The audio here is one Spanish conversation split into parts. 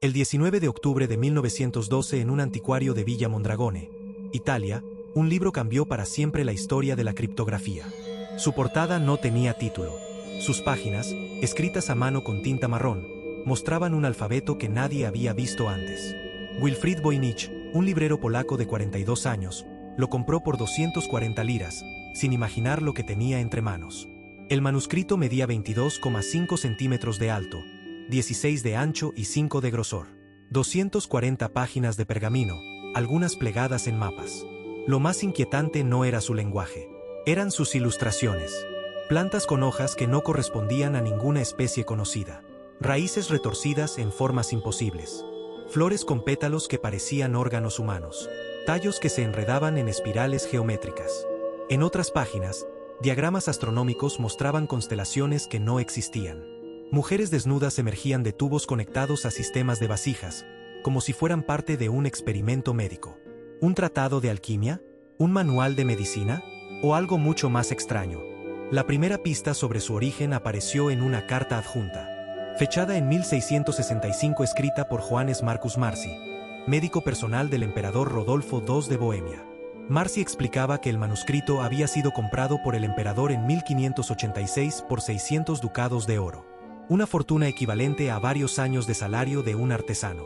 El 19 de octubre de 1912, en un anticuario de Villa Mondragone, Italia, un libro cambió para siempre la historia de la criptografía. Su portada no tenía título. Sus páginas, escritas a mano con tinta marrón, mostraban un alfabeto que nadie había visto antes. Wilfrid Voynich, un librero polaco de 42 años, lo compró por 240 liras, sin imaginar lo que tenía entre manos. El manuscrito medía 22,5 centímetros de alto, 16 de ancho y 5 de grosor. 240 páginas de pergamino, algunas plegadas en mapas. Lo más inquietante no era su lenguaje. Eran sus ilustraciones. Plantas con hojas que no correspondían a ninguna especie conocida. Raíces retorcidas en formas imposibles. Flores con pétalos que parecían órganos humanos. Tallos que se enredaban en espirales geométricas. En otras páginas, diagramas astronómicos mostraban constelaciones que no existían. Mujeres desnudas emergían de tubos conectados a sistemas de vasijas, como si fueran parte de un experimento médico. ¿Un tratado de alquimia? ¿Un manual de medicina? ¿O algo mucho más extraño? La primera pista sobre su origen apareció en una carta adjunta, fechada en 1665, escrita por Johannes Marcus Marci, médico personal del emperador Rodolfo II de Bohemia. Marci explicaba que el manuscrito había sido comprado por el emperador en 1586 por 600 ducados de oro. Una fortuna equivalente a varios años de salario de un artesano.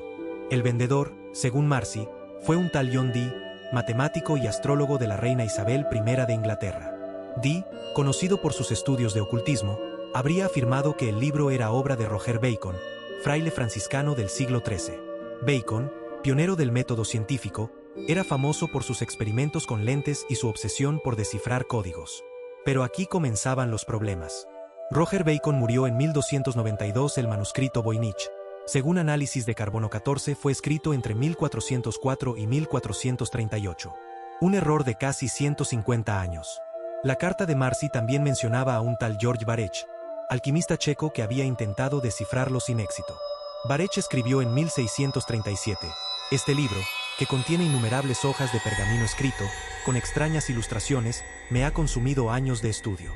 El vendedor, según Marci, fue un tal John Dee, matemático y astrólogo de la reina Isabel I de Inglaterra. Dee, conocido por sus estudios de ocultismo, habría afirmado que el libro era obra de Roger Bacon, fraile franciscano del siglo XIII. Bacon, pionero del método científico, era famoso por sus experimentos con lentes y su obsesión por descifrar códigos. Pero aquí comenzaban los problemas. Roger Bacon murió en 1292. El manuscrito Voynich, según análisis de carbono 14, fue escrito entre 1404 y 1438. Un error de casi 150 años. La carta de Marci también mencionaba a un tal George Baresch, alquimista checo que había intentado descifrarlo sin éxito. Baresch escribió en 1637, este libro, que contiene innumerables hojas de pergamino escrito, con extrañas ilustraciones, me ha consumido años de estudio.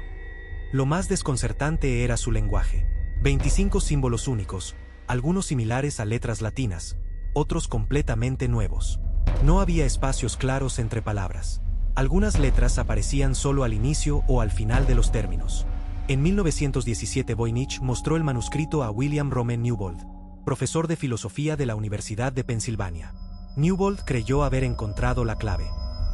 Lo más desconcertante era su lenguaje. 25 símbolos únicos, algunos similares a letras latinas, otros completamente nuevos. No había espacios claros entre palabras. Algunas letras aparecían solo al inicio o al final de los términos. En 1917 Voynich mostró el manuscrito a William Roman Newbold, profesor de filosofía de la Universidad de Pensilvania. Newbold creyó haber encontrado la clave.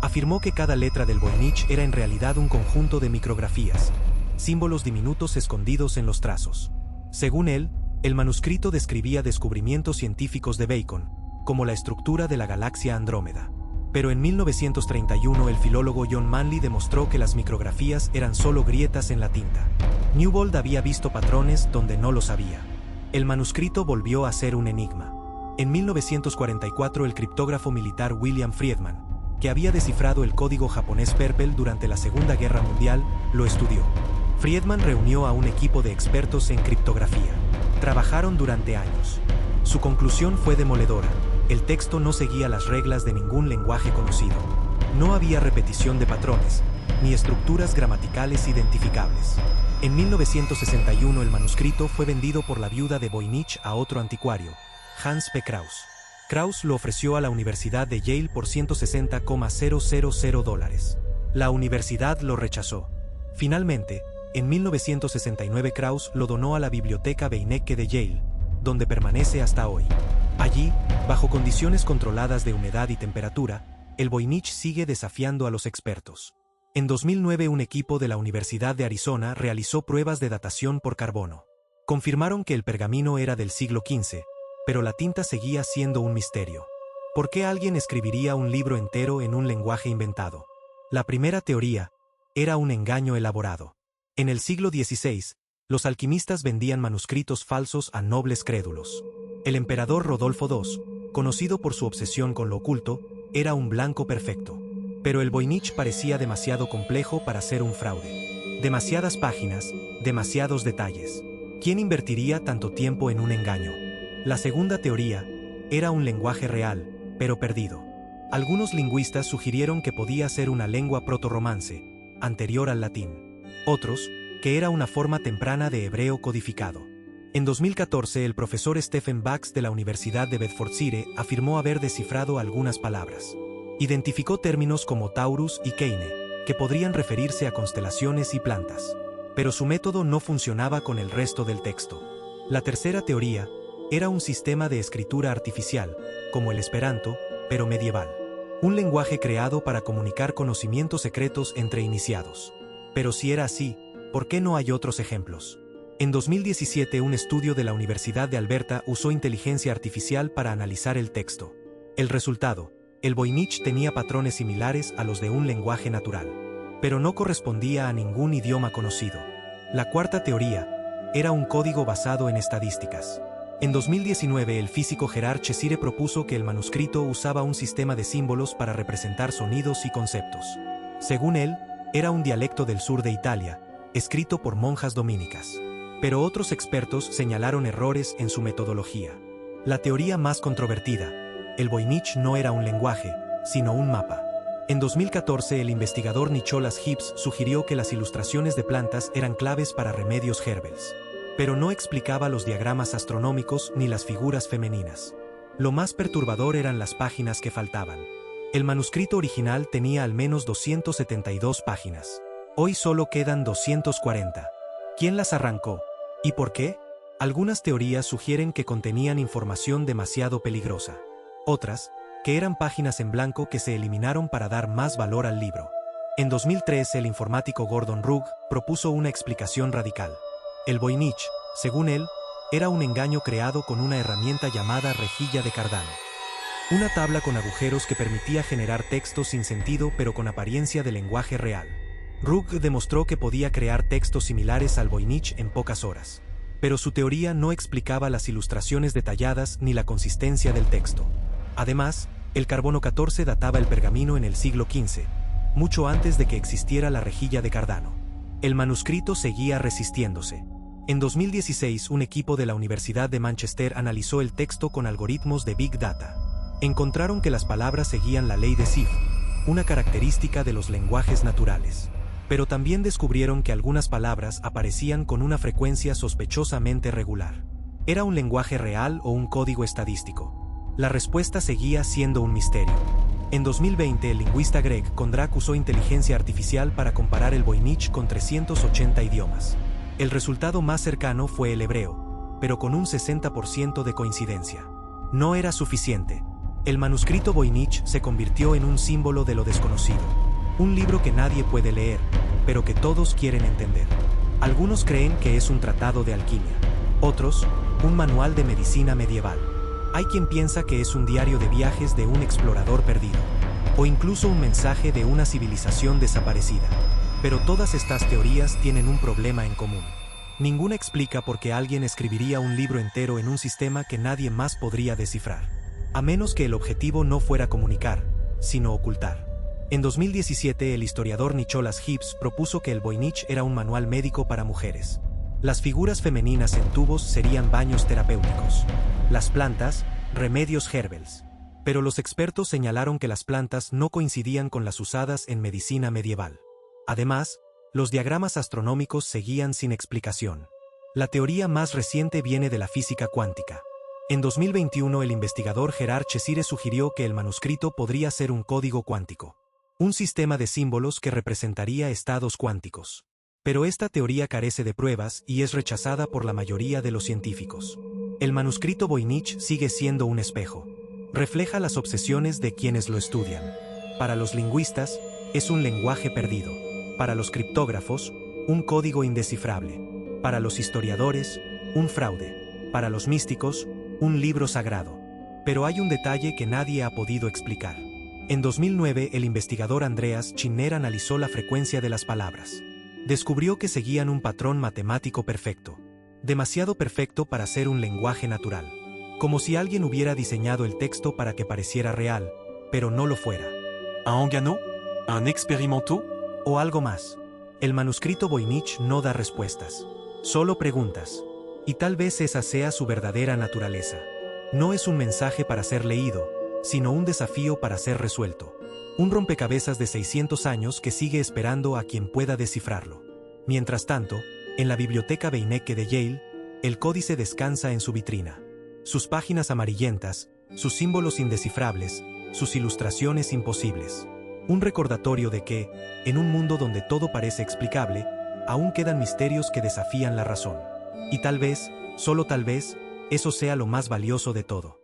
Afirmó que cada letra del Voynich era en realidad un conjunto de micrografías, símbolos diminutos escondidos en los trazos. Según él, el manuscrito describía descubrimientos científicos de Bacon, como la estructura de la galaxia Andrómeda. Pero en 1931 el filólogo John Manley demostró que las micrografías eran solo grietas en la tinta. Newbold había visto patrones donde no los había. El manuscrito volvió a ser un enigma. En 1944 el criptógrafo militar William Friedman, que había descifrado el código japonés Purple durante la Segunda Guerra Mundial, lo estudió. Friedman reunió a un equipo de expertos en criptografía. Trabajaron durante años. Su conclusión fue demoledora. El texto no seguía las reglas de ningún lenguaje conocido. No había repetición de patrones, ni estructuras gramaticales identificables. En 1961 el manuscrito fue vendido por la viuda de Voynich a otro anticuario, Hans P. Krauss. Krauss lo ofreció a la Universidad de Yale por $160,000. La universidad lo rechazó. Finalmente, en 1969 Krauss lo donó a la Biblioteca Beinecke de Yale, donde permanece hasta hoy. Allí, bajo condiciones controladas de humedad y temperatura, el Voynich sigue desafiando a los expertos. En 2009 un equipo de la Universidad de Arizona realizó pruebas de datación por carbono. Confirmaron que el pergamino era del siglo XV, pero la tinta seguía siendo un misterio. ¿Por qué alguien escribiría un libro entero en un lenguaje inventado? La primera teoría era un engaño elaborado. En el siglo XVI, los alquimistas vendían manuscritos falsos a nobles crédulos. El emperador Rodolfo II, conocido por su obsesión con lo oculto, era un blanco perfecto. Pero el Voynich parecía demasiado complejo para ser un fraude. Demasiadas páginas, demasiados detalles. ¿Quién invertiría tanto tiempo en un engaño? La segunda teoría era un lenguaje real, pero perdido. Algunos lingüistas sugirieron que podía ser una lengua proto-romance, anterior al latín. Otros, que era una forma temprana de hebreo codificado. En 2014, el profesor Stephen Bax de la Universidad de Bedfordshire afirmó haber descifrado algunas palabras. Identificó términos como Taurus y Keine, que podrían referirse a constelaciones y plantas. Pero su método no funcionaba con el resto del texto. La tercera teoría era un sistema de escritura artificial, como el Esperanto, pero medieval. Un lenguaje creado para comunicar conocimientos secretos entre iniciados. Pero si era así, ¿por qué no hay otros ejemplos? En 2017, un estudio de la Universidad de Alberta usó inteligencia artificial para analizar el texto. El resultado: el Voynich tenía patrones similares a los de un lenguaje natural, pero no correspondía a ningún idioma conocido. La cuarta teoría era un código basado en estadísticas. En 2019, el físico Gerard Cheshire propuso que el manuscrito usaba un sistema de símbolos para representar sonidos y conceptos. Según él, era un dialecto del sur de Italia, escrito por monjas dominicas. Pero otros expertos señalaron errores en su metodología. La teoría más controvertida: el Voynich no era un lenguaje, sino un mapa. En 2014, el investigador Nicholas Hibbs sugirió que las ilustraciones de plantas eran claves para remedios Herbels. Pero no explicaba los diagramas astronómicos ni las figuras femeninas. Lo más perturbador eran las páginas que faltaban. El manuscrito original tenía al menos 272 páginas. Hoy solo quedan 240. ¿Quién las arrancó? ¿Y por qué? Algunas teorías sugieren que contenían información demasiado peligrosa. Otras, que eran páginas en blanco que se eliminaron para dar más valor al libro. En 2003, el informático Gordon Rugg propuso una explicación radical. El Voynich, según él, era un engaño creado con una herramienta llamada rejilla de Cardano. Una tabla con agujeros que permitía generar textos sin sentido pero con apariencia de lenguaje real. Rugg demostró que podía crear textos similares al Voynich en pocas horas. Pero su teoría no explicaba las ilustraciones detalladas ni la consistencia del texto. Además, el carbono 14 databa el pergamino en el siglo XV, mucho antes de que existiera la rejilla de Cardano. El manuscrito seguía resistiéndose. En 2016, un equipo de la Universidad de Manchester analizó el texto con algoritmos de Big Data. Encontraron que las palabras seguían la ley de Zipf, una característica de los lenguajes naturales. Pero también descubrieron que algunas palabras aparecían con una frecuencia sospechosamente regular. ¿Era un lenguaje real o un código estadístico? La respuesta seguía siendo un misterio. En 2020, el lingüista Greg Kondrak usó inteligencia artificial para comparar el Voynich con 380 idiomas. El resultado más cercano fue el hebreo, pero con un 60% de coincidencia. No era suficiente. El manuscrito Voynich se convirtió en un símbolo de lo desconocido. Un libro que nadie puede leer, pero que todos quieren entender. Algunos creen que es un tratado de alquimia. Otros, un manual de medicina medieval. Hay quien piensa que es un diario de viajes de un explorador perdido. O incluso un mensaje de una civilización desaparecida. Pero todas estas teorías tienen un problema en común. Ninguna explica por qué alguien escribiría un libro entero en un sistema que nadie más podría descifrar. A menos que el objetivo no fuera comunicar, sino ocultar. En 2017, el historiador Nicholas Hibbs propuso que el Voynich era un manual médico para mujeres. Las figuras femeninas en tubos serían baños terapéuticos. Las plantas, remedios Herbels. Pero los expertos señalaron que las plantas no coincidían con las usadas en medicina medieval. Además, los diagramas astronómicos seguían sin explicación. La teoría más reciente viene de la física cuántica. En 2021, el investigador Gerard Cheshire sugirió que el manuscrito podría ser un código cuántico. Un sistema de símbolos que representaría estados cuánticos. Pero esta teoría carece de pruebas y es rechazada por la mayoría de los científicos. El manuscrito Voynich sigue siendo un espejo. Refleja las obsesiones de quienes lo estudian. Para los lingüistas, es un lenguaje perdido. Para los criptógrafos, un código indescifrable. Para los historiadores, un fraude. Para los místicos, un libro sagrado. Pero hay un detalle que nadie ha podido explicar. En 2009, el investigador Andreas Chinner analizó la frecuencia de las palabras. Descubrió que seguían un patrón matemático perfecto. Demasiado perfecto para ser un lenguaje natural. Como si alguien hubiera diseñado el texto para que pareciera real, pero no lo fuera. ¿Un engano? ¿Un experimento? O algo más. El manuscrito Voynich no da respuestas. Solo preguntas. Y tal vez esa sea su verdadera naturaleza. No es un mensaje para ser leído, sino un desafío para ser resuelto. Un rompecabezas de 600 años que sigue esperando a quien pueda descifrarlo. Mientras tanto, en la biblioteca Beinecke de Yale, El códice descansa en su vitrina. Sus páginas amarillentas, sus símbolos indescifrables, sus ilustraciones imposibles. Un recordatorio de que, en un mundo donde todo parece explicable, aún quedan misterios que desafían la razón. Y tal vez, solo tal vez, eso sea lo más valioso de todo.